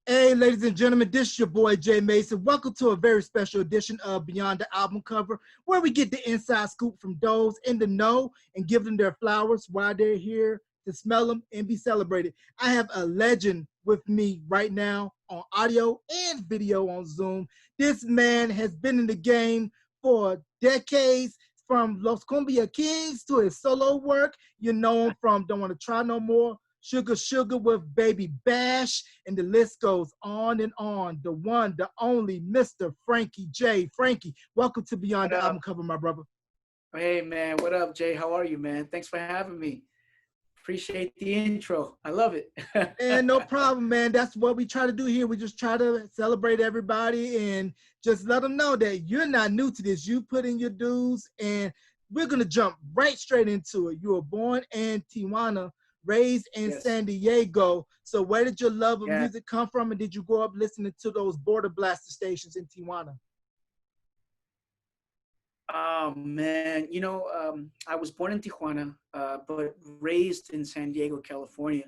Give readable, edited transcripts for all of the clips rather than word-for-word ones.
Hey, ladies and gentlemen, this is your boy Jay Mason. Welcome to a very special edition of Beyond the Album Cover, where we get the inside scoop from those in the know and give them their flowers while they're here to smell them and be celebrated. I have a legend with me right now on audio and video on Zoom. This man has been in the game for decades, from Los Kumbia Kings to his solo work. You know him from Don't Want to Try No More, Sugar Sugar with Baby Bash, and the list goes on and on. The one, the only, Mr. Frankie J. Frankie, welcome to Beyond What the up? Album Cover, my brother. Hey man, what up, Jay? How are you, man? Thanks for having me. Appreciate the intro. I love it. And no problem, man. That's what we try to do here. We just try to celebrate everybody and just let them know that you're not new to this. You put in your dues, and we're going to jump right straight into it. You were born in Tijuana, raised in Yes. San Diego. So where did your love of Yeah. music come from, and did you grow up listening to those border blaster stations in Tijuana? Oh man, I was born in Tijuana, but raised in San Diego, California.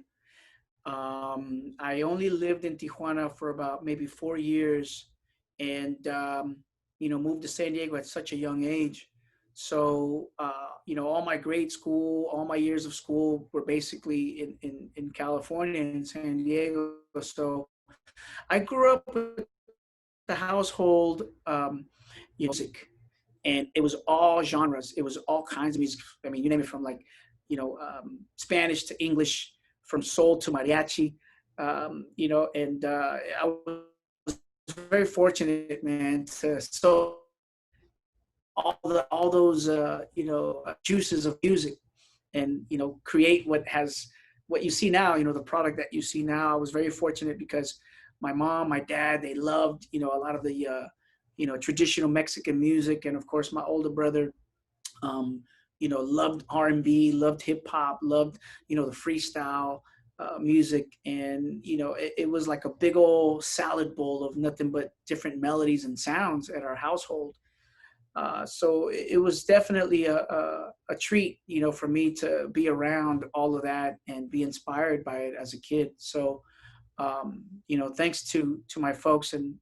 I only lived in Tijuana for about maybe 4 years, and moved to San Diego at such a young age. So, all my grade school, all my years of school were basically in California, in San Diego. So I grew up with the household, music, and it was all genres. It was all kinds of music. I mean, you name it, from like, Spanish to English, from soul to mariachi, and I was very fortunate, man, to so all those juices of music, and create what you see now. The product that you see now. I was very fortunate because my mom, my dad, they loved a lot of the traditional Mexican music, and of course my older brother, loved R&B, loved hip hop, loved the freestyle music, and it was like a big old salad bowl of nothing but different melodies and sounds at our household. So it was definitely a treat, for me to be around all of that and be inspired by it as a kid. So, thanks to my folks, and,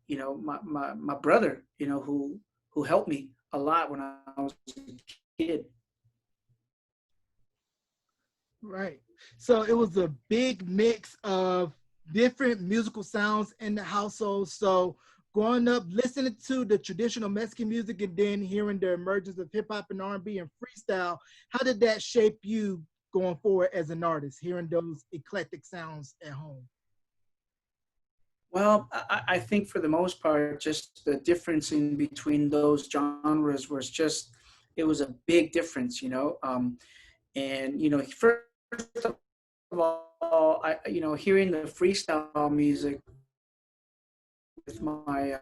my brother, who helped me a lot when I was a kid. Right. So it was a big mix of different musical sounds in the household. So growing up, listening to the traditional Mexican music and then hearing the emergence of hip hop and R&B and freestyle, how did that shape you going forward as an artist, hearing those eclectic sounds at home? Well, I think for the most part, just the difference in between those genres was just, it was a big difference, and, first of all, hearing the freestyle music with my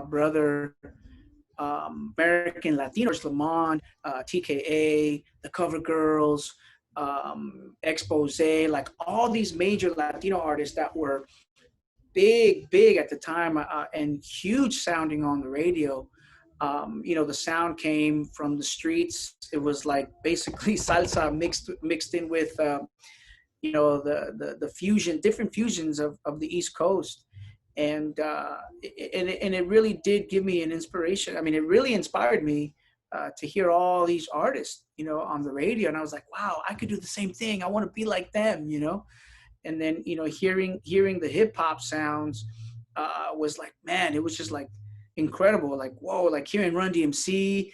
brother, American Latino, Lamont, TKA, the Cover Girls, Expose, like all these major Latino artists that were big at the time, and huge sounding on the radio. The sound came from the streets. It was like basically salsa mixed in with the fusion, different fusions of the East Coast, and it really did give me an inspiration. I mean, it really inspired me to hear all these artists, on the radio, and I was like, wow, I could do the same thing. I want to be like them. And then hearing the hip hop sounds was like, man, it was just like incredible. Like, whoa, like hearing Run DMC,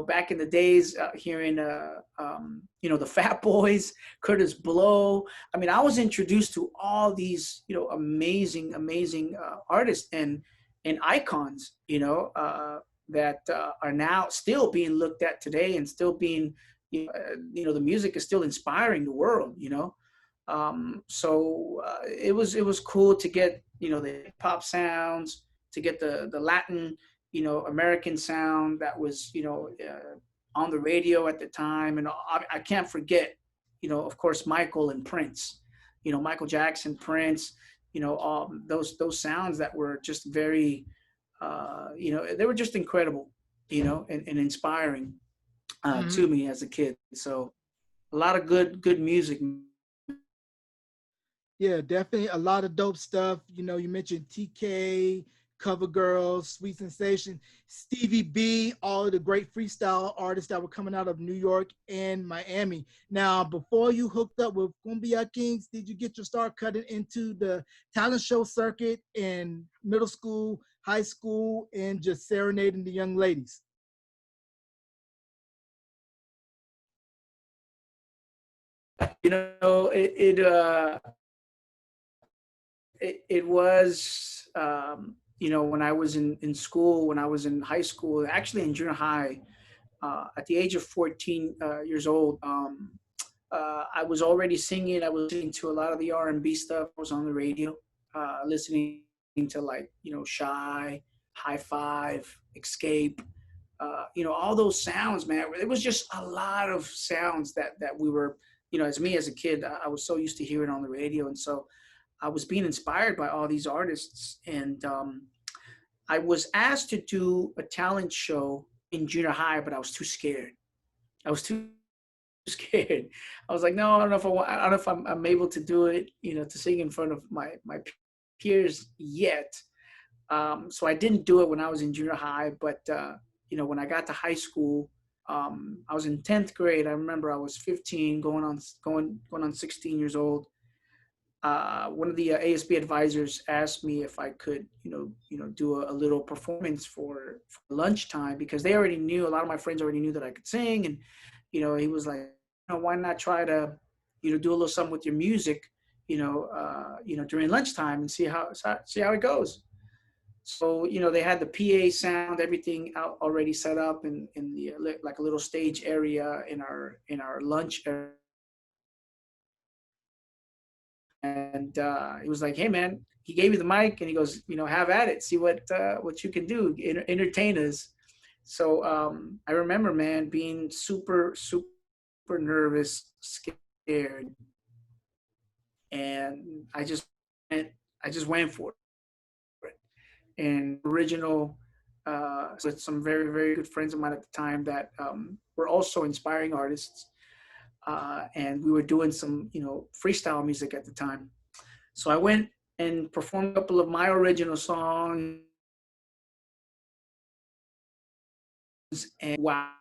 back in the days, hearing the Fat Boys, Curtis Blow. I mean, I was introduced to all these amazing artists and icons, that are now still being looked at today, and still being, the music is still inspiring the world. So it was cool to get the hip hop sounds, to get the Latin, American sound that was on the radio at the time, and I can't forget, of course, Michael and Prince, Michael Jackson, Prince, those sounds that were just very, they were just incredible, and inspiring Mhm. to me as a kid. So a lot of good music. Yeah, definitely a lot of dope stuff. You know, you mentioned TK, Cover Girls, Sweet Sensation, Stevie B, all of the great freestyle artists that were coming out of New York and Miami. Now, before you hooked up with Kumbia Kings, did you get your start cutting into the talent show circuit in middle school, high school, and just serenading the young ladies? You know, it was, you know, when I was in school, when I was in high school, actually in junior high, at the age of 14 years old, I was already singing. I was listening to a lot of the R&B stuff. I was on the radio, listening to, like, you know, Shy, High Five, Escape, you know, all those sounds, man. It was just a lot of sounds that we were, you know, as me as a kid, I was so used to hearing on the radio. And so I was being inspired by all these artists. And I was asked to do a talent show in junior high, but I was too scared. I was too scared. I was like, no, I don't know if I don't know if I'm able to do it, you know, to sing in front of my peers yet. So I didn't do it when I was in junior high, but you know, when I got to high school, I was in 10th grade. I remember I was 15, going on 16 years old. One of the ASB advisors asked me if I could, do a little performance for lunchtime, because they already knew, a lot of my friends already knew that I could sing. And, he was like, why not try to, do a little something with your music, during lunchtime, and see how it goes. So, they had the PA sound, everything out already set up in the, like a little stage area in our lunch area. And he was like, "Hey, man," he gave me the mic and he goes, "Have at it. See what you can do. Entertain us." So I remember, man, being super, super nervous, scared, and I just went for it. And original, with some very, very good friends of mine at the time that were also inspiring artists, and we were doing some, freestyle music at the time. So I went and performed a couple of my original songs, and wow,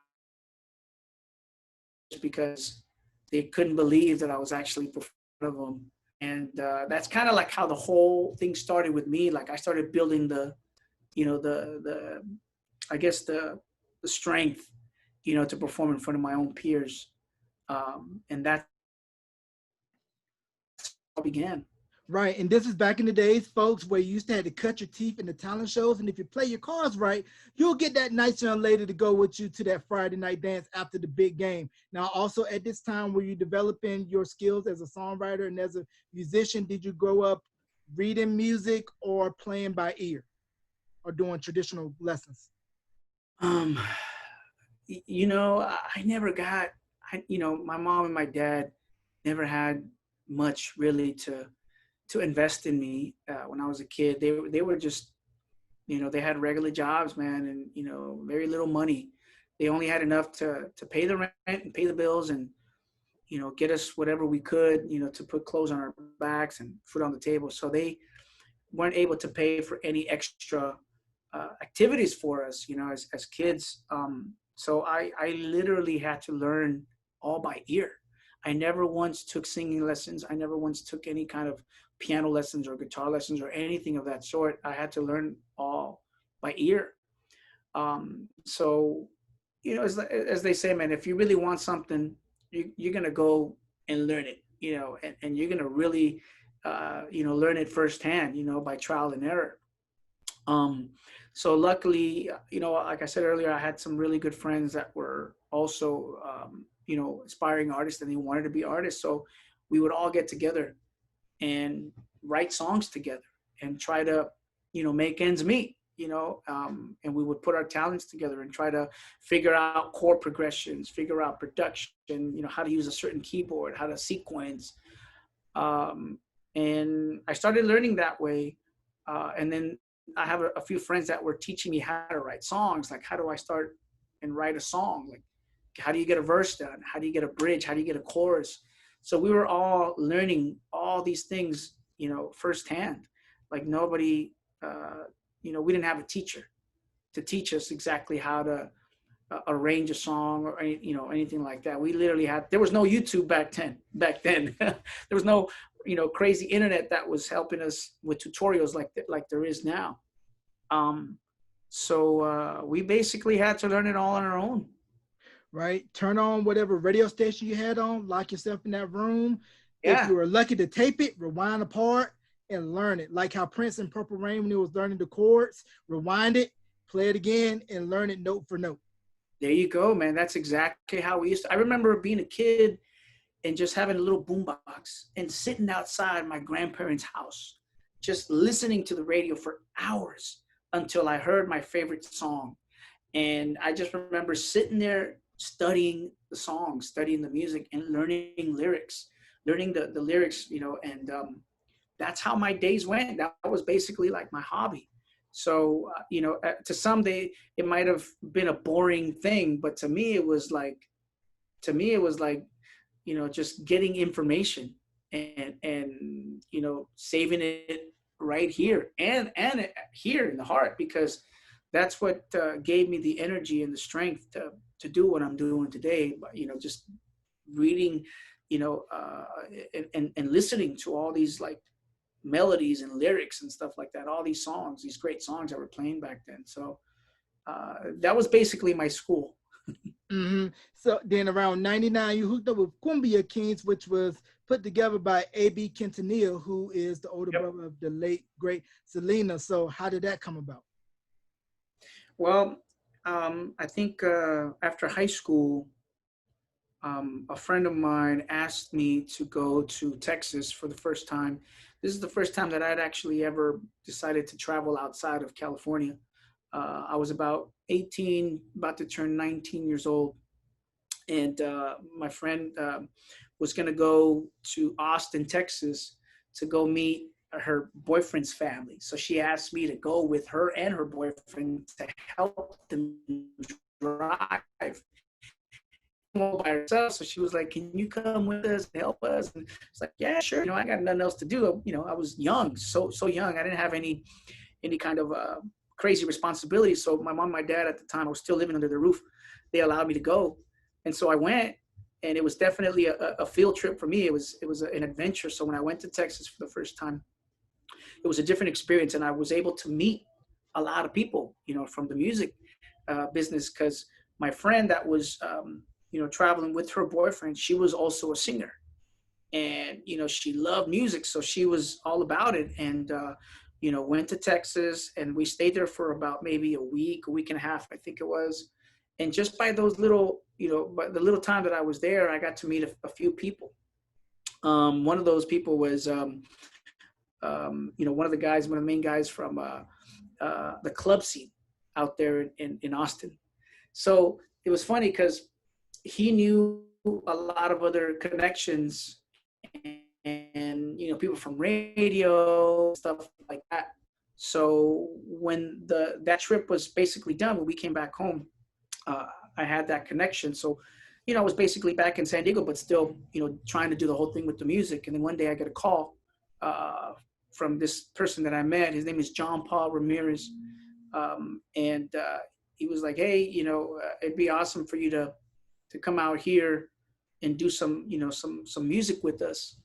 because they couldn't believe that I was actually performing of them. And that's kind of like how the whole thing started with me. Like I started building the I guess the strength, to perform in front of my own peers, and that's how it began. Right, and this is back in the days, folks, where you used to have to cut your teeth in the talent shows, and if you play your cards right, you'll get that nice young lady to go with you to that Friday night dance after the big game. Now, also at this time, were you developing your skills as a songwriter and as a musician? Did you grow up reading music or playing by ear or doing traditional lessons? Um, I never got, my mom and my dad never had much really to invest in me when I was a kid. They were just, they had regular jobs, man, and very little money. They only had enough to pay the rent and pay the bills, and get us whatever we could, to put clothes on our backs and food on the table. So they weren't able to pay for any extra activities for us, as kids. So I literally had to learn all by ear. I never once took singing lessons. I never once took any kind of piano lessons or guitar lessons or anything of that sort. I had to learn all by ear. So, as they say, man, if you really want something, you're going to go and learn it, and you're going to really, learn it firsthand, by trial and error. Um, so luckily, like I said earlier, I had some really good friends that were also, aspiring artists, and they wanted to be artists. So we would all get together and write songs together and try to, make ends meet, and we would put our talents together and try to figure out chord progressions, figure out production, how to use a certain keyboard, how to sequence. And I started learning that way. And then I have a few friends that were teaching me how to write songs. Like, how do I start and write a song? Like, how do you get a verse done? How do you get a bridge? How do you get a chorus? So we were all learning all these things, firsthand. Like nobody, we didn't have a teacher to teach us exactly how to arrange a song or anything like that. We literally there was no YouTube back then. There was no crazy internet that was helping us with tutorials like there is now. So we basically had to learn it all on our own. Right? Turn on whatever radio station you had on, lock yourself in that room. Yeah. If you were lucky to tape it, rewind a part and learn it. Like how Prince in Purple Rain, when he was learning the chords, rewind it, play it again, and learn it note for note. There you go, man. That's exactly how we used to. I remember being a kid and just having a little boombox and sitting outside my grandparents' house, just listening to the radio for hours until I heard my favorite song. And I just remember sitting there studying the songs, studying the music, and learning the lyrics, and that's how my days went. That was basically like my hobby. So, to some it might have been a boring thing, but to me, it was like, just getting information and saving it right here and here in the heart, because that's what gave me the energy and the strength to do what I'm doing today. But, just reading, and listening to all these like melodies and lyrics and stuff like that, all these songs, these great songs that were playing back then. So that was basically my school. Mm-hmm. So then around 99, you hooked up with Kumbia Kings, which was put together by A.B. Quintanilla, who is the older brother of the late, great Selena. So how did that come about? Well, I think after high school, a friend of mine asked me to go to Texas for the first time. This is the first time that I'd actually ever decided to travel outside of California. I was about 18, about to turn 19 years old. And my friend was going to go to Austin, Texas to go meet her boyfriend's family. So she asked me to go with her and her boyfriend to help them drive by herself. So she was like, "Can you come with us and help us?" And it's like, "Yeah, sure. I got nothing else to do." I was young, so young. I didn't have any kind of crazy responsibility. So my mom, and my dad at the time, I was still living under their roof. They allowed me to go, and so I went. And it was definitely a field trip for me. It was an adventure. So when I went to Texas for the first time, it was a different experience, and I was able to meet a lot of people, from the music business, because my friend that was, traveling with her boyfriend, she was also a singer, and she loved music, so she was all about it. And went to Texas, and we stayed there for about maybe a week and a half, I think it was. And just by those little, by the little time that I was there, I got to meet a few people. One of those people was, one of the main guys from the club scene out there in Austin. So it was funny because he knew a lot of other connections and people from radio, stuff like that. So when that trip was basically done, when we came back home, I had that connection. So, I was basically back in San Diego, but still, trying to do the whole thing with the music. And then one day I get a call from this person that I met. His name is John Paul Ramirez. And he was like, "Hey, it'd be awesome for you to come out here and do some music with us."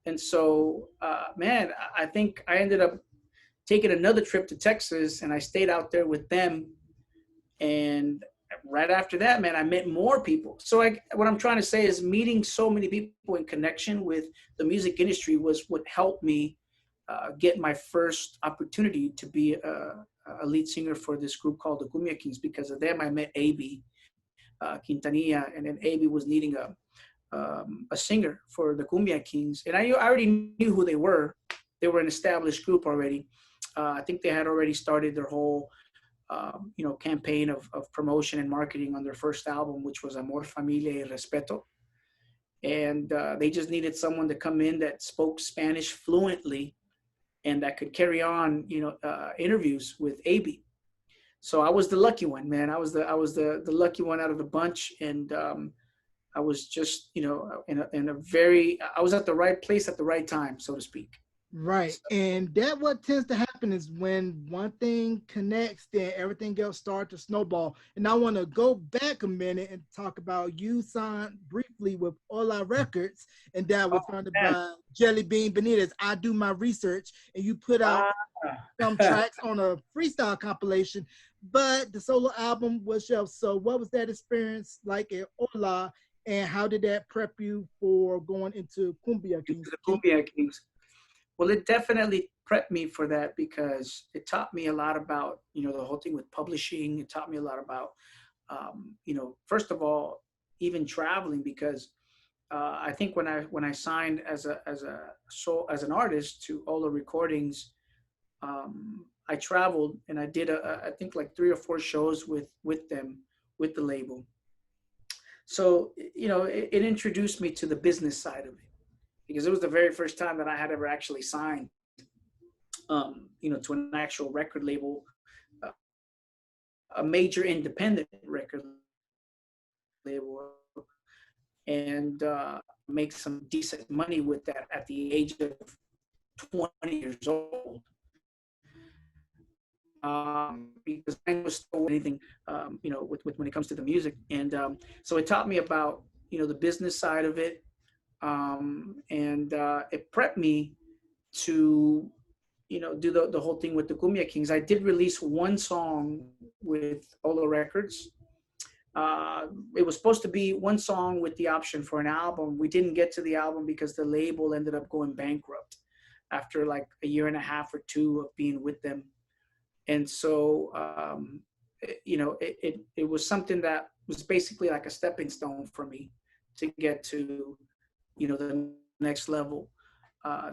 And so, man, I think I ended up taking another trip to Texas, and I stayed out there with them. And right after that, man, I met more people. So what I'm trying to say is meeting so many people in connection with the music industry was what helped me get my first opportunity to be a lead singer for this group called the Kumbia Kings. Because of them, I met A.B. Quintanilla, and then A.B. was needing a singer for the Kumbia Kings. And I already knew who they were. They were an established group already. I think they had already started their whole campaign of promotion and marketing on their first album, which was Amor, Familia y Respeto. And they just needed someone to come in that spoke Spanish fluently and that could carry on, interviews with A.B. So I was the lucky one, man. I was the lucky one out of the bunch. And I was just, in a very, I was at the right place at the right time, so to speak. Right. So, And that what tends to happen is when one thing connects, then everything else starts to snowball. And I want to go back a minute and talk about you signed briefly with Ola Records, and that was oh founded man, by Jelly Bean Benitez. I do my research, and you put out wow. some tracks on a freestyle compilation, but the solo album was shelved. So what was that experience like at Ola, and how did that prep you for going into Kumbia Into Kings? the Kumbia Kings. Well, it definitely prepped me for that because it taught me a lot about, the whole thing with publishing. It taught me a lot about, first of all, even traveling because I think when I signed as an artist to Ola Recordings, I traveled and I did I think like 3 or 4 shows with them with the label. So it introduced me to the business side of it because it was the very first time that I had ever actually signed, to an actual record label, a major independent record label, and make some decent money with that at the age of 20 years old. Because I was still anything, with when it comes to the music, and so it taught me about the business side of it, and it prepped me to do the whole thing with the Kumbia Kings. I did release one song with Ola Records. It was supposed to be one song with the option for an album. We didn't get to the album because the label ended up going bankrupt after like a year and a half or two of being with them. And so, it was something that was basically like a stepping stone for me to get to, the next level.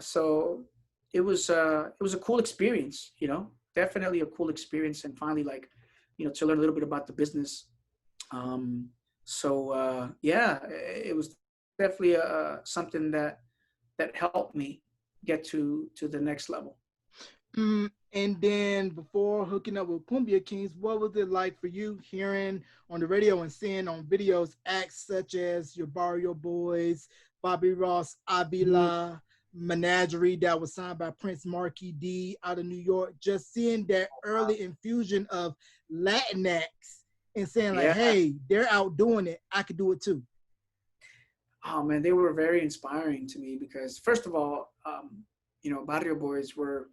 So it was a cool experience, definitely a cool experience, and finally, like, to learn a little bit about the business. Yeah, it was definitely something that helped me get to the next level. And then before hooking up with Kumbia Kings, what was it like for you hearing on the radio and seeing on videos acts such as your Barrio Boys, Bobby Ross, Mhm. Avila, Menagerie that was signed by Prince Marky D out of New York, just seeing that early infusion of Latinx and saying like, Yeah. hey, they're out doing it. I could do it too. Oh man, they were very inspiring to me because first of all, Barrio Boys were,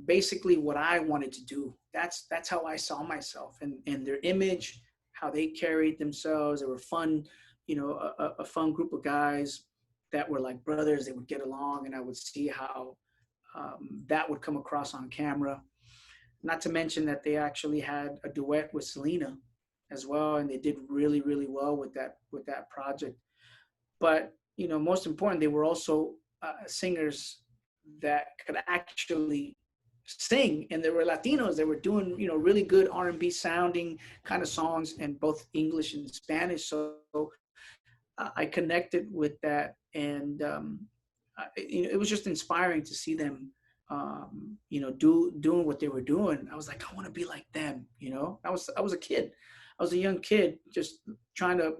basically what I wanted to do. That's how I saw myself, and their image, how they carried themselves. They were fun, a fun group of guys that were like brothers. They would get along, and I would see how that would come across on camera. Not to mention that they actually had a duet with Selena as well, and they did really, really well with that project. But most important, they were also singers that could actually sing, and they were Latinos. They were doing really good R&B sounding kind of songs in both English and Spanish. So I connected with that, and it was just inspiring to see them, doing what they were doing. I was like, I want to be like them. I was a kid. I was a young kid just trying to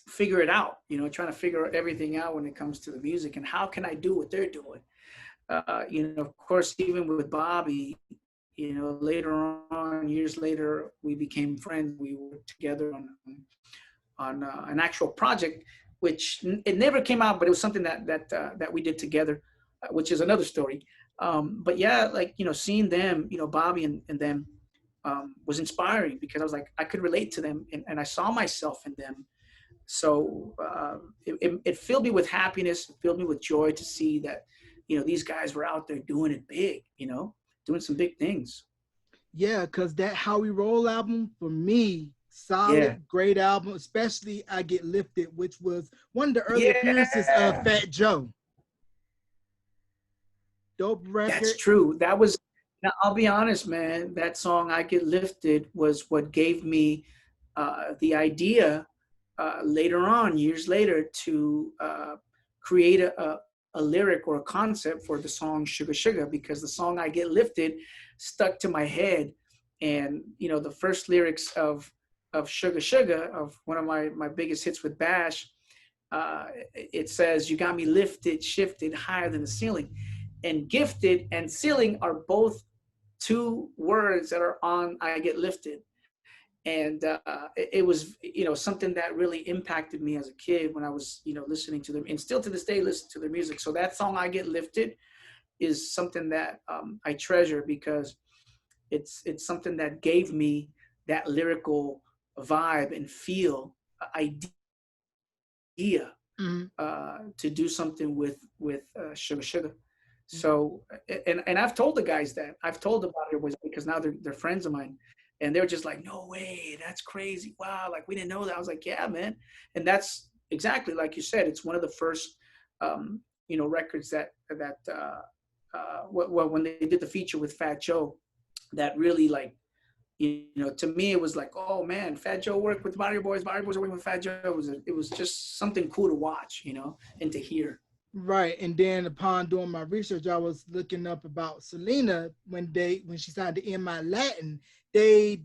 figure it out, trying to figure everything out when it comes to the music and how can I do what they're doing. Of course, even with Bobby, later on, years later, we became friends. We worked together on an actual project, which it never came out, but it was something that we did together, which is another story. But yeah, like seeing them, Bobby and them, was inspiring because I was like I could relate to them, and I saw myself in them. So it filled me with happiness, it filled me with joy to see that these guys were out there doing it big, doing some big things. Yeah, because that How We Roll album, for me, Yeah. solid, great album, especially I Get Lifted, which was one of the early appearances of Yeah, Fat Joe. Dope that's record. true. That was, now I'll be honest, man, that song I Get Lifted was what gave me the idea later on, years later, to create a lyric or a concept for the song Sugar Sugar, because the song I Get Lifted stuck to my head. And, the first lyrics of of Sugar Sugar, of one of my biggest hits with Bash, it says, "You got me lifted, shifted higher than the ceiling." And gifted and ceiling are both two words that are on I Get Lifted. And it was, something that really impacted me as a kid when I was, listening to them, and still to this day listen to their music. So that song "I Get Lifted" is something that I treasure, because it's something that gave me that lyrical vibe and feel, idea, Mm-hmm. to do something with Sugar Sugar. So, and I've told the guys that, I've told about it, was because now they're friends of mine, and they're just like, "No way, that's crazy! Wow, like we didn't know that." I was like, "Yeah, man," and that's exactly like you said. It's one of the first, records that when they did the feature with Fat Joe, that really, like, to me, it was like, "Oh man, Fat Joe worked with Barrio Boys. Barrio Boys are working with Fat Joe." It was just something cool to watch, and to hear. Right. And then upon doing my research, I was looking up about Selena when she signed to In My Latin, they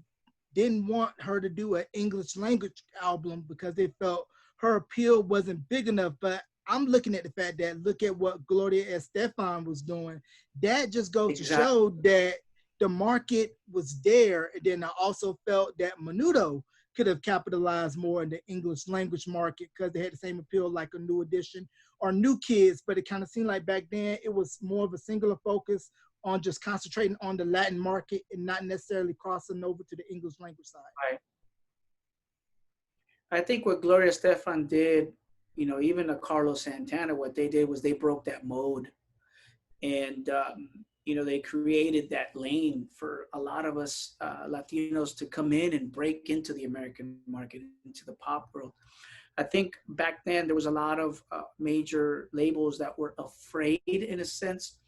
didn't want her to do an English language album because they felt her appeal wasn't big enough. But I'm looking at the fact that look at what Gloria Estefan was doing. That just goes to Exactly. show that the market was there. And then I also felt that Menudo could have capitalized more in the English language market because they had the same appeal like a New Edition or New Kids, but it kind of seemed like back then it was more of a singular focus on just concentrating on the Latin market and not necessarily crossing over to the English language side. Right. I think what Gloria Stefan did, even a Carlos Santana, what they did was they broke that mode, and they created that lane for a lot of us Latinos to come in and break into the American market, into the pop world. I think back then there was a lot of major labels that were afraid, in a sense,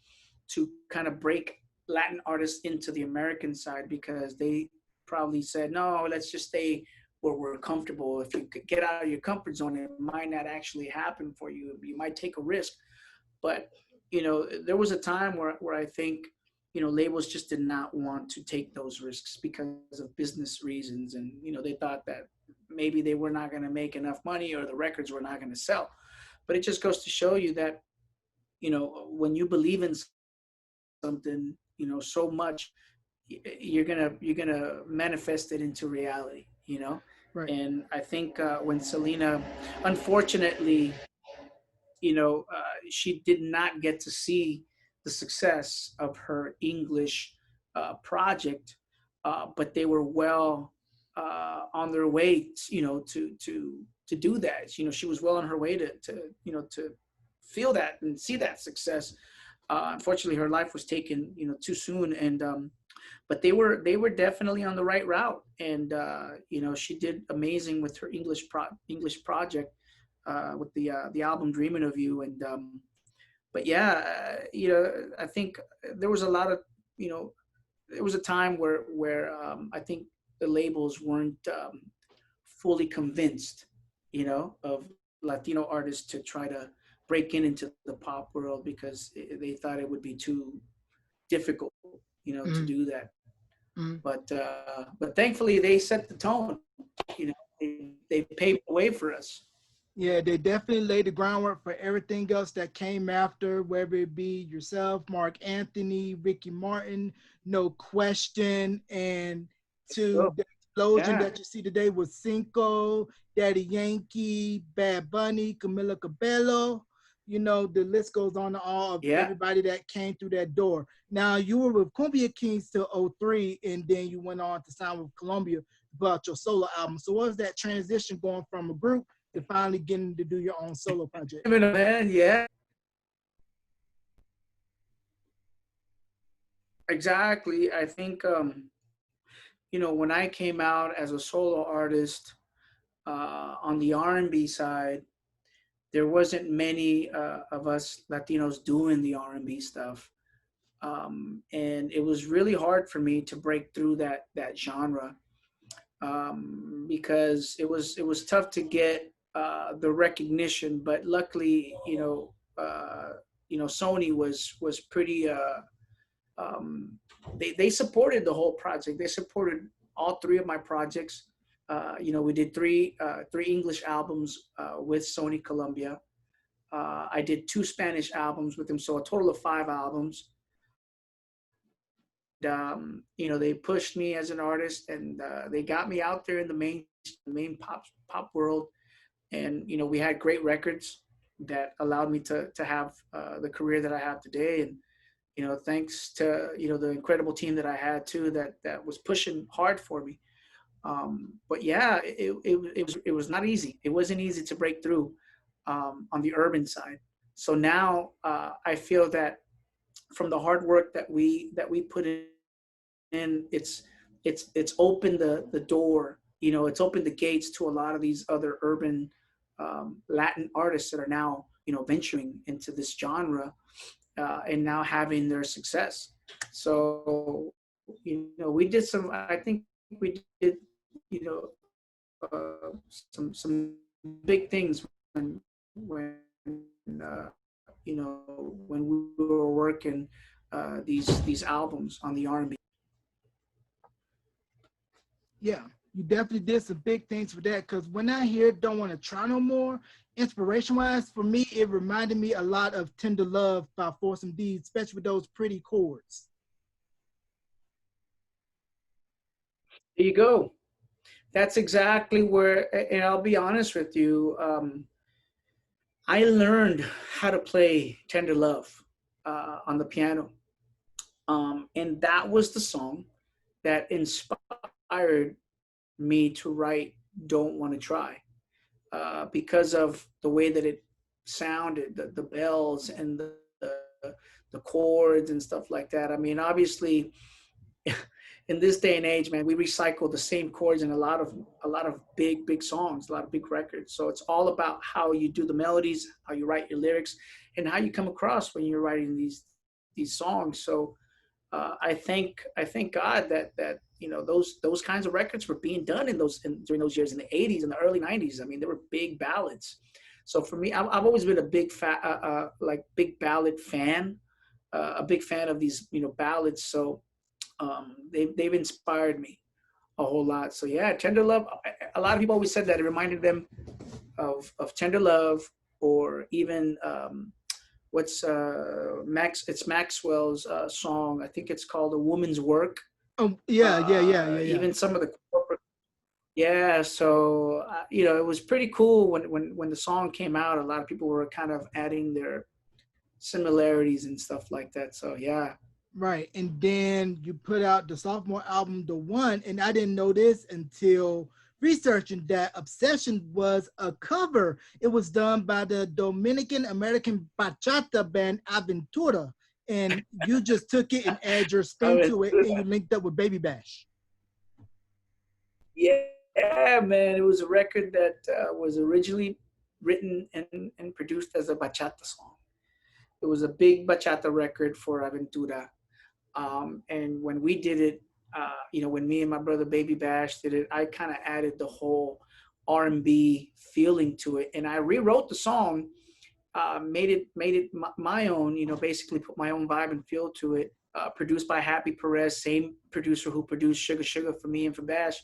to kind of break Latin artists into the American side, because they probably said, "No, let's just stay where we're comfortable. If you could get out of your comfort zone, it might not actually happen for you. You might take a risk." But there was a time where I think labels just did not want to take those risks because of business reasons, and they thought that maybe they were not going to make enough money, or the records were not going to sell. But it just goes to show you that when you believe in something so much, you're gonna manifest it into reality. Right. And I think when Selena, unfortunately, she did not get to see the success of her English project, but they were well on their way, to do that. She was well on her way to feel that and see that success. Unfortunately, her life was taken, too soon, and but they were definitely on the right route, and she did amazing with her English project, with the album "Dreaming of You." And but yeah, I think there was a lot of, there was a time where I think the labels weren't fully convinced, of Latino artists to try to break into the pop world, because they thought it would be too difficult, to Mm-hmm. do that. Mm-hmm. But thankfully they set the tone. They paved the way for us. Yeah, they definitely laid the groundwork for everything else that came after, whether it be yourself, Mark Anthony, Ricky Martin, no question, and to So, the explosion yeah, that you see today with Cinco, Daddy Yankee, Bad Bunny, Camila Cabello. The list goes on and on of yeah. everybody that came through that door. Now, you were with Kumbia Kings till '03, and then you went on to sign with Columbia about your solo album. So what was that transition going from a group to finally getting to do your own solo project? Man, yeah, exactly. I think when I came out as a solo artist, on the R&B side, there wasn't many of us Latinos doing the R&B stuff, and it was really hard for me to break through that genre, because it was tough to get the recognition. But luckily, Sony was pretty. Um, they supported the whole project. They supported all three of my projects. We did three English albums with Sony Columbia. I did two Spanish albums with them, so a total of five albums. And they pushed me as an artist, and they got me out there in the main pop world. And we had great records that allowed me to have the career that I have today. And thanks to the incredible team that I had too, that was pushing hard for me. But yeah, it was not easy. It wasn't easy to break through on the urban side. So now I feel that from the hard work that we put in, it's opened the door. It's opened the gates to a lot of these other urban Latin artists that are now venturing into this genre and now having their success. So we did some. I think we did you know some big things when we were working these albums on the R&B. Yeah, you definitely did some big things for that. Because when I hear "Don't Want to Try No More," inspiration-wise, for me, it reminded me a lot of "Tender Love" by Foursome D, especially with those pretty chords. There you go. That's exactly where, and I'll be honest with you, I learned how to play Tender Love on the piano. And that was the song that inspired me to write Don't Want to Try because of the way that it sounded, the bells and the chords and stuff like that. I mean, obviously, in this day and age, man, we recycle the same chords in a lot of big songs, a lot of big records. So it's all about how you do the melodies, how you write your lyrics, and how you come across when you're writing these songs. So I thank God that those kinds of records were being done during those years in the '80s and the early '90s. I mean, they were big ballads. So for me, I've always been a big ballad fan, a big fan of these ballads. So they've inspired me a whole lot. So yeah, Tender Love. A lot of people always said that it reminded them of Tender Love, or even what's it's Maxwell's song. I think it's called "A Woman's Work." Oh, yeah. Even some of the corporate. Yeah, so it was pretty cool when the song came out. A lot of people were kind of adding their similarities and stuff like that. So yeah. Right. And then you put out the sophomore album, The One, and I didn't know this until researching that Obsession was a cover. It was done by the Dominican American bachata band Aventura. And you just took it and added your spin to it, and you linked up with Baby Bash. Yeah, man, it was a record that was originally written and produced as a bachata song. It was a big bachata record for Aventura. And when we did it, when me and my brother Baby Bash did it, I kind of added the whole R&B feeling to it, and I rewrote the song, made it my own. Basically put my own vibe and feel to it. Produced by Happy Perez, same producer who produced Sugar Sugar for me and for Bash.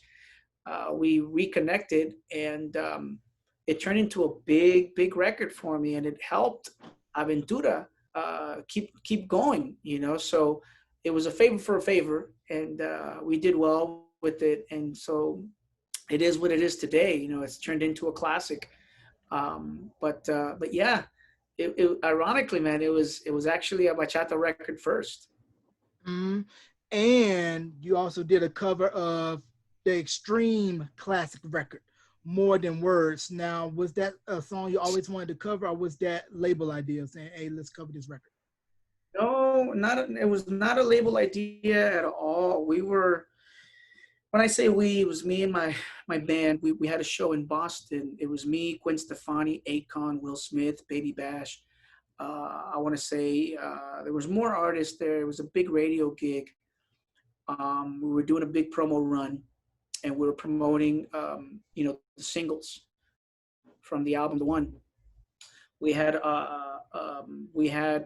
We reconnected, and it turned into a big record for me, and it helped Aventura keep going. So it was a favor for a favor, and we did well with it, and so it is what it is today. It's turned into a classic. But yeah, it ironically, man, it was actually a bachata record first. Mm-hmm. And you also did a cover of the extreme classic record, More Than Words. Now, was that a song you always wanted to cover, or was that label idea saying, hey, let's cover this record? No, it was not a label idea at all. When I say we, it was me and my band. We had a show in Boston. It was me, Gwen Stefani, Akon, Will Smith, Baby Bash. I want to say there was more artists there. It was a big radio gig. We were doing a big promo run, and we were promoting, the singles from the album, The One. We had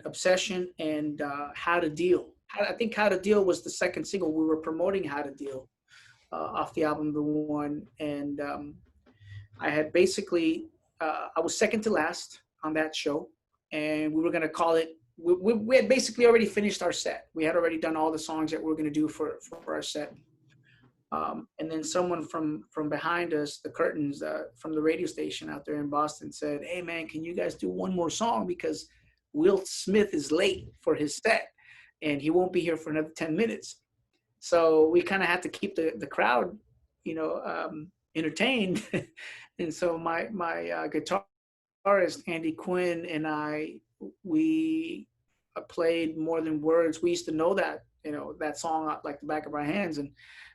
Obsession and How to Deal. I think How to Deal was the second single. We were promoting How to Deal. off the album The One, and I had basically I was second to last on that show, and we were gonna call it. We had basically already finished our set. We had already done all the songs that we were gonna do for our set. And then someone from behind us, the curtains, from the radio station out there in Boston, said, "Hey man, can you guys do one more song, because Will Smith is late for his set, and he won't be here for another 10 minutes." So we kind of had to keep the crowd, entertained. And so my guitarist Andy Quinn and I, we played More Than Words. We used to know that song like the back of our hands, and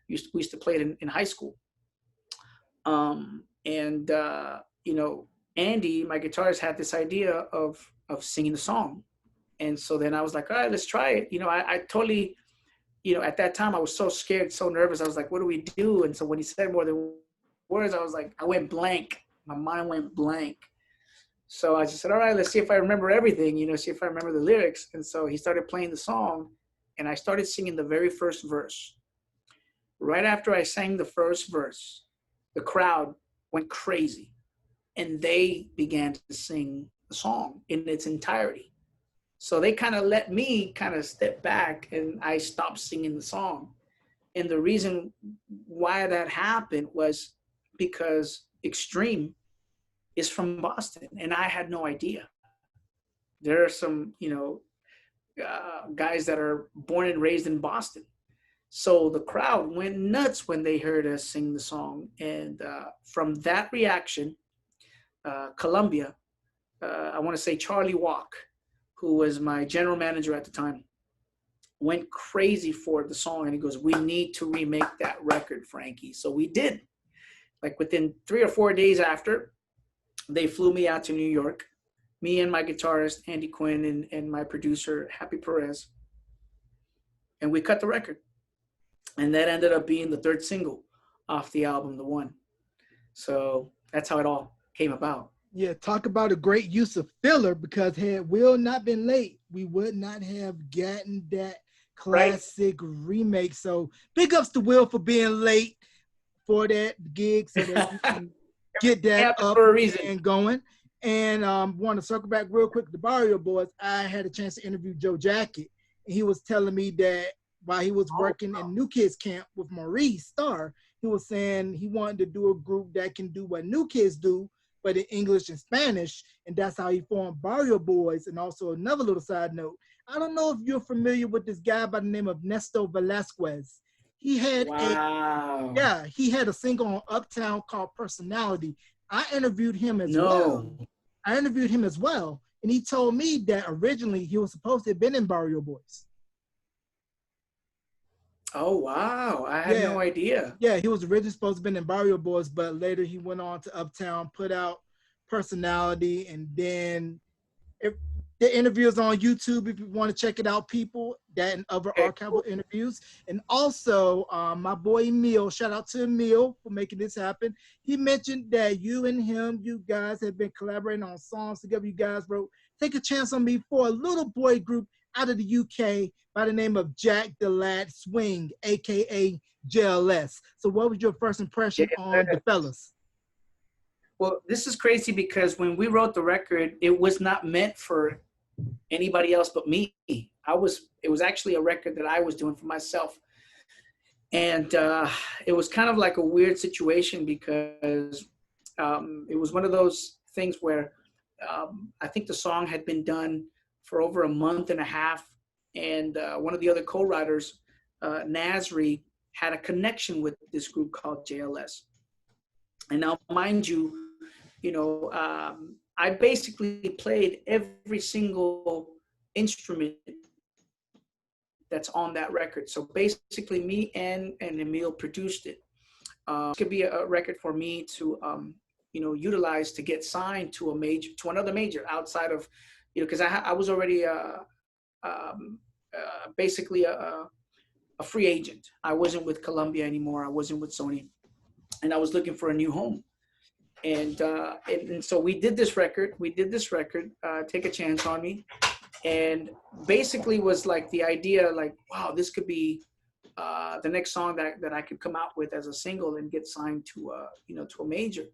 we used to play it in high school. Andy, my guitarist, had this idea of singing the song. And so then I was like, all right, let's try it. I totally, at that time I was so scared, so nervous. I was like, what do we do? And so when he said More Than Words, I went blank. My mind went blank. So I just said, all right, let's see if I remember everything, see if I remember the lyrics. And so he started playing the song, and I started singing the very first verse. Right after I sang the first verse, the crowd went crazy, and they began to sing the song in its entirety. So they kind of let me kind of step back, and I stopped singing the song. And the reason why that happened was because Extreme is from Boston, and I had no idea. There are some, guys that are born and raised in Boston. So the crowd went nuts when they heard us sing the song. And from that reaction, Kumbia, I want to say Charlie Walk, who was my general manager at the time, went crazy for the song. And he goes, "We need to remake that record, Frankie." So we did. Like within 3 or 4 days after, they flew me out to New York, me and my guitarist, Andy Quinn, and my producer, Happy Perez. And we cut the record. And that ended up being the third single off the album, The One. So that's how it all came about. Yeah, talk about a great use of filler, because had Will not been late, we would not have gotten that classic remake. So big ups to Will for being late for that gig, so that we can get that up for a reason. And going. And want to circle back real quick to Barrio Boys. I had a chance to interview Joe Jacket, and he was telling me that while he was working in New Kids Camp with Maurice Starr, he was saying he wanted to do a group that can do what New Kids do, but in English and Spanish, and that's how he formed Barrio Boys. And also another little side note, I don't know if you're familiar with this guy by the name of Nesto Velasquez. He had he had a single on Uptown called Personality. I interviewed him as well. And he told me that originally he was supposed to have been in Barrio Boys. Oh, wow. I had no idea. Yeah, he was originally supposed to have been in Barrio Boys, but later he went on to Uptown, put out Personality, and then the interview is on YouTube if you want to check it out, people. That and other archival interviews. And also, my boy Emil, shout out to Emil for making this happen. He mentioned that you and him, you guys have been collaborating on songs together. You guys wrote Take a Chance on Me for a little boy group out of the UK by the name of Jack the Lad Swing, aka JLS. So what was your first impression on the fellas? Well, this is crazy because when we wrote the record, it was not meant for anybody else but me. It was actually a record that I was doing for myself. And it was kind of like a weird situation because it was one of those things where I think the song had been done for over a month and a half. And one of the other co-writers, Nasri, had a connection with this group called JLS. And now, mind you, I basically played every single instrument that's on that record. So basically me and Emil produced it. It could be a record for me to, utilize to get signed to another major outside of, because I was already basically a free agent. I wasn't with Kumbia anymore. I wasn't with Sony, and I was looking for a new home. And so we did this record. Take a Chance on Me, and basically was like the idea, like, wow, this could be the next song that I could come out with as a single and get signed to to a major.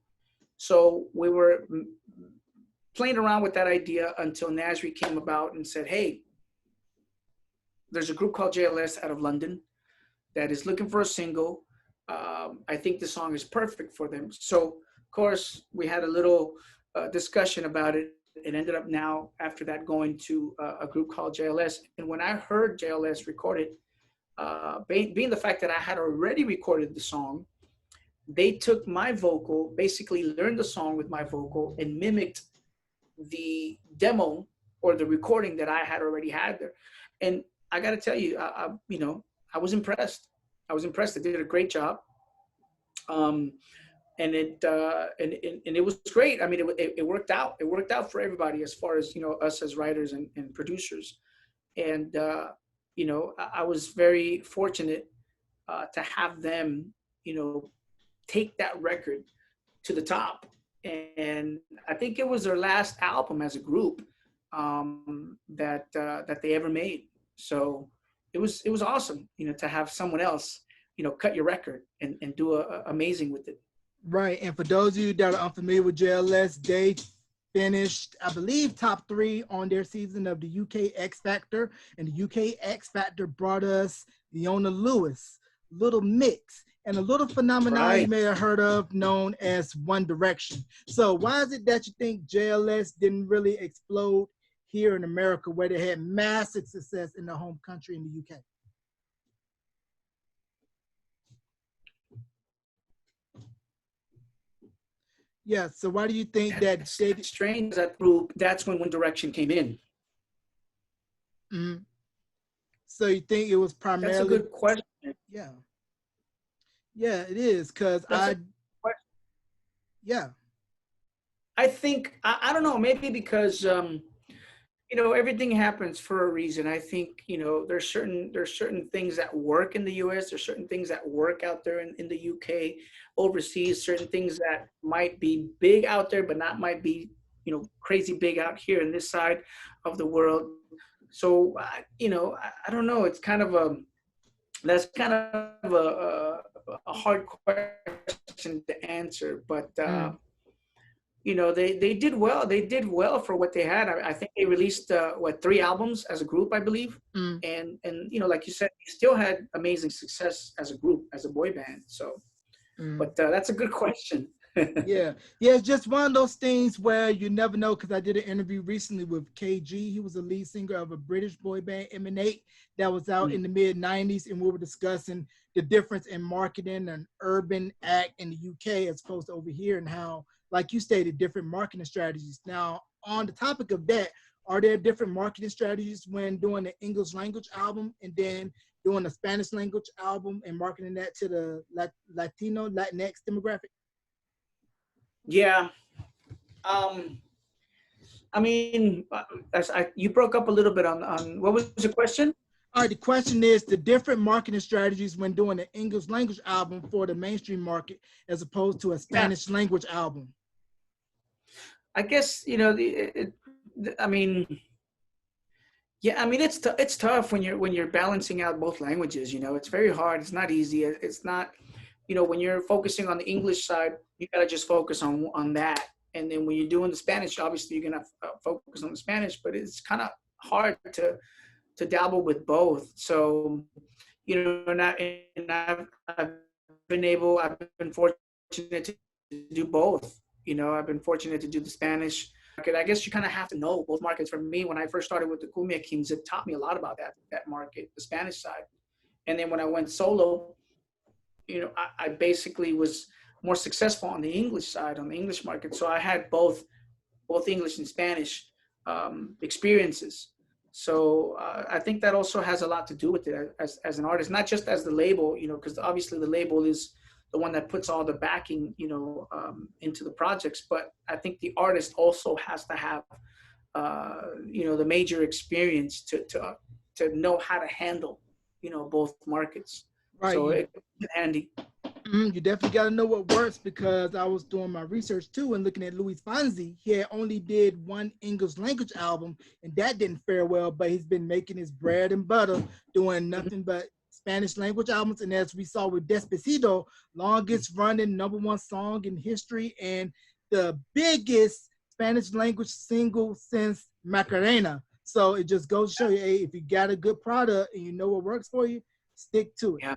So we were playing around with that idea until Nasri came about and said, "Hey, there's a group called JLS out of London that is looking for a single. I think the song is perfect for them." So, of course, we had a little discussion about it. It ended up now, after that, going to a group called JLS. And when I heard JLS record it, being the fact that I had already recorded the song, they took my vocal, basically learned the song with my vocal, and mimicked the demo or the recording that I had already had there. And I got to tell you, I was impressed. I was impressed. They did a great job. And it was great. I mean, it worked out. It worked out for everybody as far as, us as writers and producers. And, I was very fortunate to have them, take that record to the top. And I think it was their last album as a group that they ever made. So it was awesome, to have someone else, cut your record and do amazing with it. Right. And for those of you that are unfamiliar with JLS, they finished, I believe, top 3 on their season of the UK X Factor. And the UK X Factor brought us Leona Lewis, Little Mix, and a little phenomenon you may have heard of known as One Direction. So why is it that you think JLS didn't really explode here in America, where they had massive success in their home country in the UK? Yeah, so why do you think that's strange that group? That's when One Direction came in. Mm-hmm. So you think it was primarily? That's a good question. Yeah. Yeah, it is, because I think I don't know, maybe because everything happens for a reason. I think there's certain things that work in the US, there's certain things that work out there in the UK, overseas, certain things that might be big out there but not might be crazy big out here in this side of the world. So I don't know, it's kind of that's kind of a hard question to answer, but they did well. They did well for what they had. I think they released 3 albums as a group, I believe, and like you said, they still had amazing success as a group, as a boy band. So, but that's a good question. yeah, it's just one of those things where you never know, because I did an interview recently with KG. He was the lead singer of a British boy band, Emanate, that was out in the mid-90s, and we were discussing the difference in marketing an urban act in the UK as opposed to over here, and how, like you stated, different marketing strategies. Now, on the topic of that, are there different marketing strategies when doing an English language album and then doing a Spanish language album and marketing that to the Latinx demographic? Yeah. I mean, you broke up a little bit on what was the question? All right, the question is the different marketing strategies when doing an English language album for the mainstream market as opposed to a Spanish language album. I guess, it's tough when you're balancing out both languages. It's very hard. It's not easy. It's not, when you're focusing on the English side, you gotta just focus on that. And then when you're doing the Spanish, obviously you're gonna focus on the Spanish, but it's kind of hard to dabble with both. So, and I've been fortunate to do both. I've been fortunate to do the Spanish market. I guess you kind of have to know both markets. For me, when I first started with the Kumbia Kings, it taught me a lot about that market, the Spanish side. And then when I went solo, I basically was more successful on the English side, on the English market. So I had both English and Spanish experiences. So I think that also has a lot to do with it as an artist, not just as the label, because obviously the label is the one that puts all the backing, into the projects. But I think the artist also has to have, the major experience to know how to handle, both markets. Right. So it's handy. You definitely got to know what works, because I was doing my research too and looking at Luis Fonsi. He had only did 1 English language album, and that didn't fare well, but he's been making his bread and butter doing nothing but Spanish language albums. And as we saw with Despacito, longest running #1 song in history and the biggest Spanish language single since Macarena. So it just goes to show you, hey, if you got a good product and you know what works for you, stick to it. Yeah.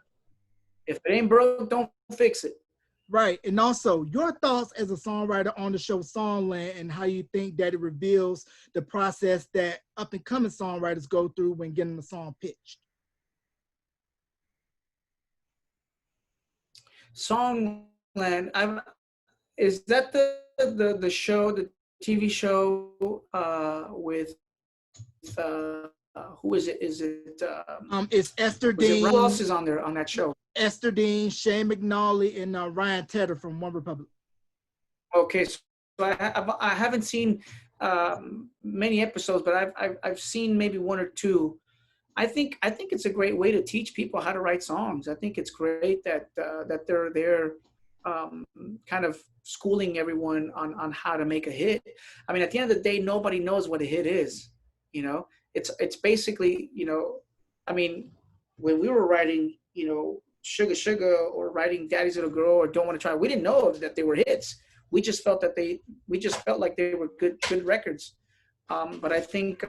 If it ain't broke, don't fix it. Right. And also your thoughts as a songwriter on the show Songland and how you think that it reveals the process that up and coming songwriters go through when getting a song pitched. Songland, is that the show, the TV show with who is it? Is it it's Esther Dean. Who else is on there on that show? Esther Dean, Shane McNally, and Ryan Tedder from One Republic. Okay, so I haven't seen many episodes, but I've seen maybe one or two. I think it's a great way to teach people how to write songs. I think it's great that that they're there, kind of schooling everyone on how to make a hit. I mean, at the end of the day, nobody knows what a hit is. You know, it's basically, you know, I mean, when we were writing, you know, Sugar Sugar or writing Daddy's Little Girl or Don't Want to Try, we didn't know that they were hits. We just felt like they were good records. But I think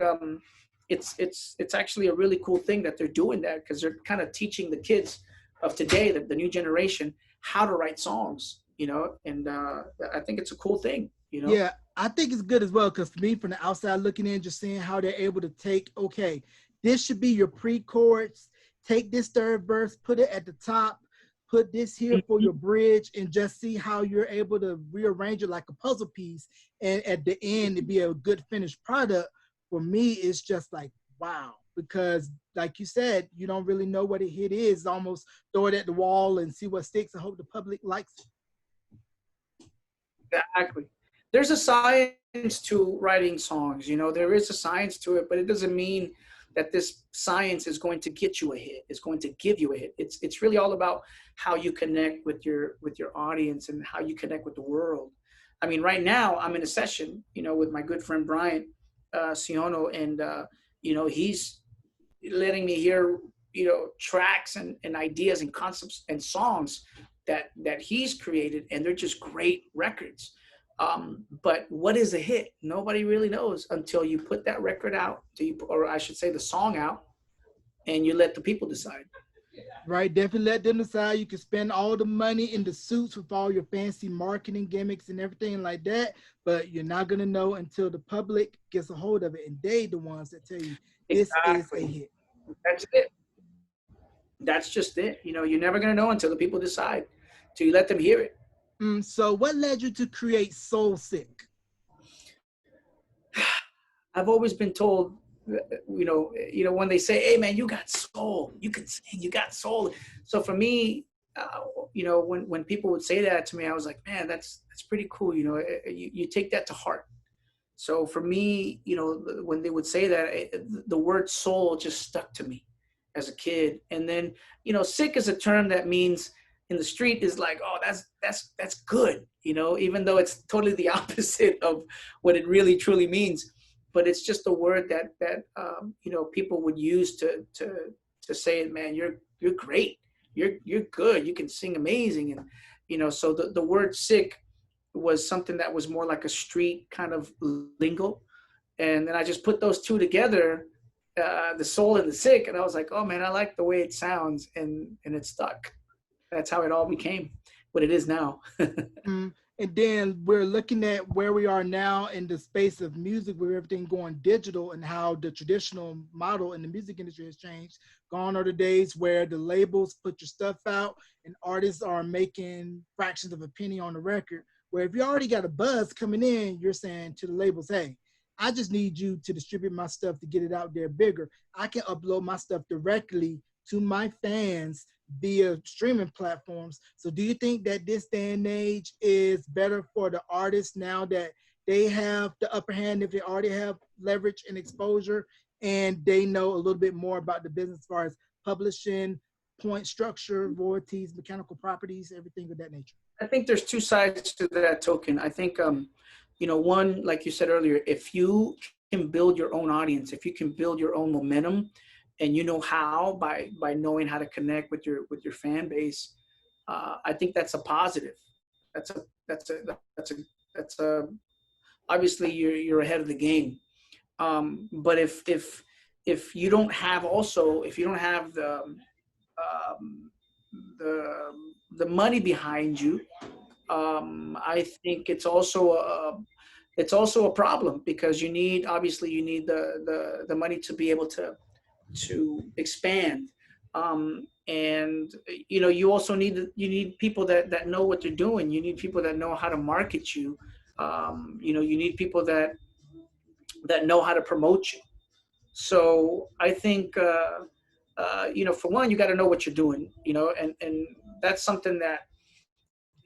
it's actually a really cool thing that they're doing that, because they're kind of teaching the kids of today, the new generation, how to write songs, you know, and I think it's a cool thing, you know? Yeah, I think it's good as well, because for me, from the outside looking in, just seeing how they're able to take, okay, this should be your pre-chorus, take this third verse, put it at the top, put this here for your bridge, and just see how you're able to rearrange it like a puzzle piece. And at the end, it'd be a good finished product. For me, it's just like, wow, because like you said, you don't really know what a hit is. Almost throw it at the wall and see what sticks and hope the public likes it. Exactly. There's a science to writing songs, you know, there is a science to it, but it doesn't mean that this science is going to get you a hit. It's going to give you a hit. It's really all about how you connect with your audience and how you connect with the world. I mean, right now I'm in a session, you know, with my good friend Brian Siono, and you know, he's letting me hear, you know, tracks and ideas and concepts and songs that he's created, and they're just great records. But what is a hit? Nobody really knows until you put that record out, or I should say the song out, and you let the people decide. Right, definitely let them decide. You can spend all the money in the suits with all your fancy marketing gimmicks and everything like that, but you're not gonna know until the public gets a hold of it, and they the ones that tell you this is a hit. That's it. That's just it. You know, you're never gonna know until the people decide, till you let them hear it. So what led you to create Soulsick? I've always been told, you know, when they say, "Hey, man, you got soul. You can sing. You got soul." So for me, you know, when people would say that to me, I was like, "Man, that's pretty cool." You know, you take that to heart. So for me, you know, when they would say that, the word soul just stuck to me as a kid. And then, you know, sick is a term that means in the street is like, oh, that's good, you know, even though it's totally the opposite of what it really truly means. But it's just a word that you know, people would use to say, man, you're great, you're good, you can sing amazing. And you know, so the word sick was something that was more like a street kind of lingo. And then I just put those two together, the soul and the sick, and I was like, oh man, I like the way it sounds, and it stuck. That's how it all became what it is now. And then we're looking at where we are now in the space of music, where everything going digital, and how the traditional model in the music industry has changed. Gone are the days where the labels put your stuff out and artists are making fractions of a penny on the record, where if you already got a buzz coming in, you're saying to the labels, hey, I just need you to distribute my stuff to get it out there bigger. I can upload my stuff directly to my fans via streaming platforms. So do you think that this day and age is better for the artists now that they have the upper hand, if they already have leverage and exposure, and they know a little bit more about the business as far as publishing, point structure, royalties, mechanical properties, everything of that nature? I think there's two sides to that token. I think, you know, one, like you said earlier, if you can build your own audience, if you can build your own momentum, and you know how by knowing how to connect with your fan base, I think that's a positive. That's a that's a that's a that's a obviously you're ahead of the game. But if you don't have also if you don't have um, the the money behind you, I think it's also a problem because you need obviously you need the money to be able to expand. And you know you also you need people that know what they're doing. You need people that know how to market you. You know you need people that know how to promote you. So I think you know for one you got to know what you're doing. You know and that's something that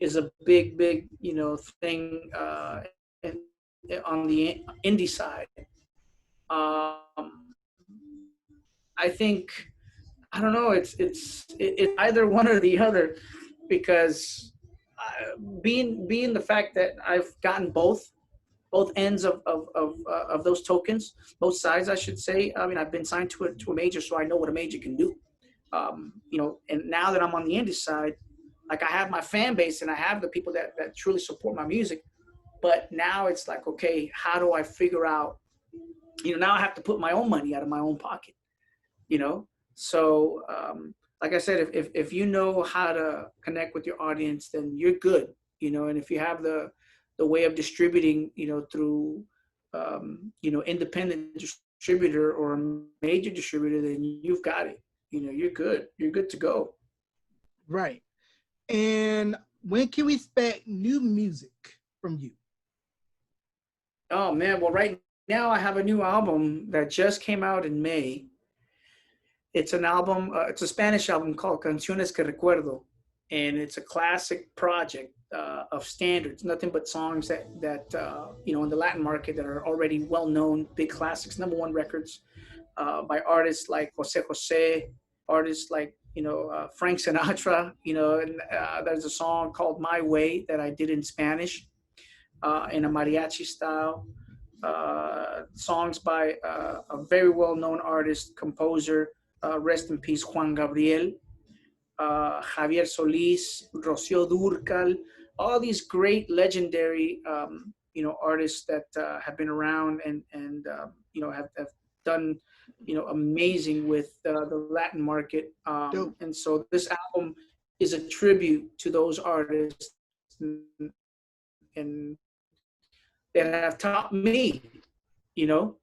is a big you know thing on the indie side. Um, I think I don't know. It's either one or the other, because being the fact that I've gotten both ends of those tokens, both sides, I should say. I mean, I've been signed to a major, so I know what a major can do. You know, and now that I'm on the indie side, like I have my fan base and I have the people that truly support my music. But now it's like, okay, how do I figure out? You know, now I have to put my own money out of my own pocket. You know, so like I said, if you know how to connect with your audience, then you're good. You know, and if you have the way of distributing, you know, through you know independent distributor or a major distributor, then you've got it. You know, you're good. You're good to go. Right. And when can we expect new music from you? Oh man, well right now I have a new album that just came out in May. It's an album, it's a Spanish album called Canciones que Recuerdo, and it's a classic project of standards, nothing but songs that you know in the Latin market that are already well known, big classics, number one records by artists like Jose Jose, artists like you know Frank Sinatra. You know, and there's a song called My Way that I did in Spanish in a mariachi style. Songs by a very well-known artist, composer, rest in peace, Juan Gabriel, Javier Solis, Rocío Dúrcal, all these great legendary, you know, artists that have been around and you know have done, you know, amazing with the Latin market. Dope. And so this album is a tribute to those artists and that have taught me, you know,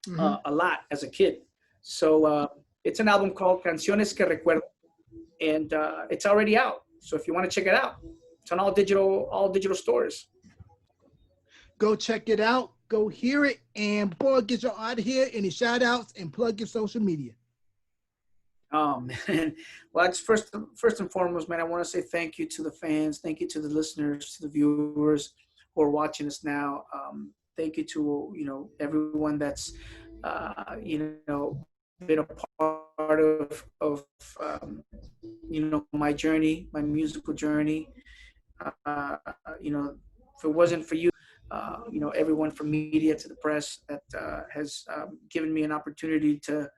Mm-hmm. a lot as a kid. So it's an album called Canciones que Recuerdo, and it's already out. So if you want to check it out, it's on all digital stores. Go check it out. Go hear it. And boy, get your out of here. Any shout outs and plug your social media. Oh man, well, it's first and foremost, man. I want to say thank you to the fans, thank you to the listeners, to the viewers who are watching us now. Thank you to you know everyone that's you know been a part of you know my journey, my musical journey. Uh, you know, if it wasn't for you, you know, everyone from media to the press that has given me an opportunity to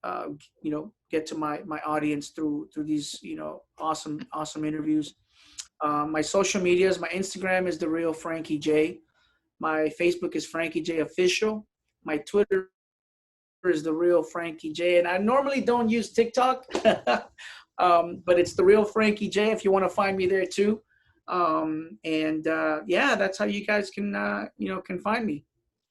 uh, you know get to my audience through these you know awesome interviews. My social medias, my Instagram is the real Frankie J. My Facebook is Frankie J Official. My Twitter is the real Frankie J. And I normally don't use TikTok, but it's the real Frankie J if you want to find me there too. And yeah, that's how you guys can you know can find me.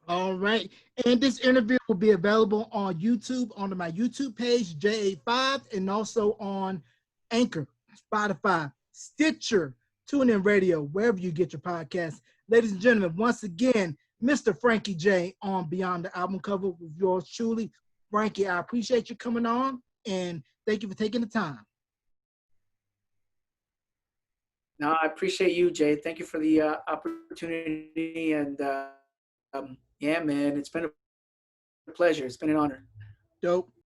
All right. And this interview will be available on YouTube, on my YouTube page, J85, and also on Anchor, Spotify, Stitcher, TuneIn Radio, wherever you get your podcasts. Ladies and gentlemen, once again, Mr. Frankie J on Beyond the Album Cover with yours truly. Frankie, I appreciate you coming on, and thank you for taking the time. No, I appreciate you, Jay. Thank you for the opportunity. And yeah, man, it's been a pleasure. It's been an honor. Dope.